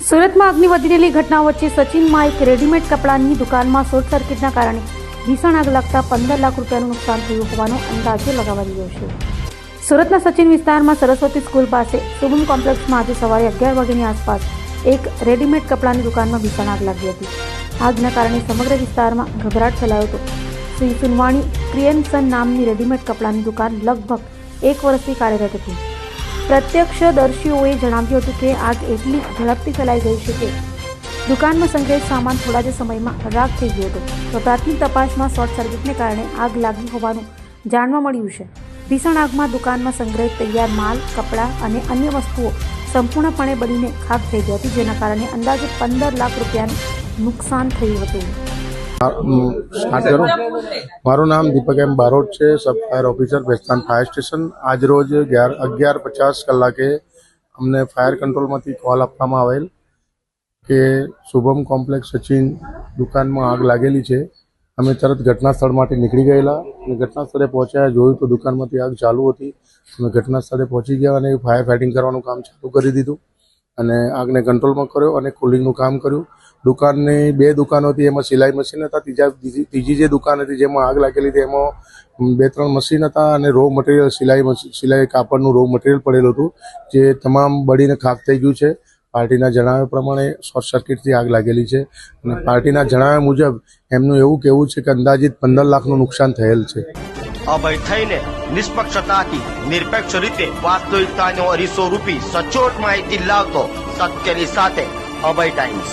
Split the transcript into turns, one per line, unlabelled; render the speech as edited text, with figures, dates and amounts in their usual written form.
સુરતમાં અગ્નિ વધી રહેલી ઘટના વચ્ચે સચિનમાં એક રેડીમેડ કપડાની દુકાનમાં શોર્ટ સર્કિટના કારણે ભીષણ આગ લાગતા 15 લાખ રૂપિયાનું નુકસાન થયું હોવાનો અંદાજો લગાવાઈ રહ્યો છે। સુરતના સચિન વિસ્તારમાં સરસ્વતી સ્કૂલ પાસે શુભમ કોમ્પ્લેક્સમાં આજે સવારે 11 વાગ્યાની આસપાસ એક રેડીમેડ કપડાની દુકાનમાં ભીષણ આગ લાગી હતી। આગના કારણે સમગ્ર વિસ્તારમાં ગભરાટ ફેલાયો હતો। શ્રી સુનવાણી ક્રિએશન નામની રેડીમેડ કપડાની દુકાન લગભગ 1 વર્ષથી કાર્યરત હતી। પ્રત્યક્ષદર્શીઓએ જણાવ્યું હતું કે આગ એટલી ઝડપથી ફેલાઈ ગઈ છે કે દુકાનમાં સંગ્રહિત સામાન થોડા જ સમયમાં રાખ થઈ ગયો હતો। તો પ્રાથમિક તપાસમાં શોર્ટ સર્કિટને કારણે આગ લાગી હોવાનું જાણવા મળ્યું છે। ભીષણ આગમાં દુકાનમાં સંગ્રહિત તૈયાર માલ, કપડાં અને અન્ય વસ્તુઓ સંપૂર્ણપણે બળીને ખાક થઈ ગઈ હતી, જેના કારણે અંદાજે 15 લાખ રૂપિયાનું નુકસાન થયું હતું।
મારું નામ દીપક એમ બારોટ છે, સબ fire officer Bestan fire station. આજ રોજ 11:50 કલાકે અમને ફાયર કંટ્રોલમાંથી કોલ આપવામાં આવેલ કે શુભમ કોમ્પ્લેક્સ સચિન દુકાનમાં આગ લાગેલી છે। અમે તરત ઘટના સ્થળમાંથી નીકળી ગયેલા અને ઘટના સ્થળે પહોંચ્યા, જોયું તો દુકાનમાંથી આગ ચાલુ હતી। અમે ઘટના સ્થળે પહોંચી ગયા અને ફાયર ફાઇટિંગ કરવાનું કામ ચાલુ કરી દીધું અને આગને કંટ્રોલમાં કર્યો અને કુલિંગનું કામ કર્યું। દુકાનની 2 દુકાનો હતી, એમાં સિલાઈ મશીન હતા। ત્રીજી જે દુકાન હતી જેમાં આગ લાગેલી હતી એમાં 2-3 મશીન હતા અને રો મટીરિયલ સિલાઈ કાપડનું રો મટીરિયલ પડેલું હતું, જે તમામ બળીને ખાક થઈ ગયું છે। પાર્ટીના જણાવ્યા પ્રમાણે શોર્ટ સર્કિટથી આગ લાગેલી છે અને પાર્ટીના જણાવ્યા મુજબ એમનું એવું કહેવું છે કે અંદાજિત 15 લાખનું નુકસાન થયેલ છે।
અભય થઈને નિષ્પક્ષતાથી નિરપેક્ષ રીતે વાસ્તવિકતાનો અરીસો રૂપી સચોટ માહિતી લાવતો સત્યની સાથે અભય ટાઈમ્સ।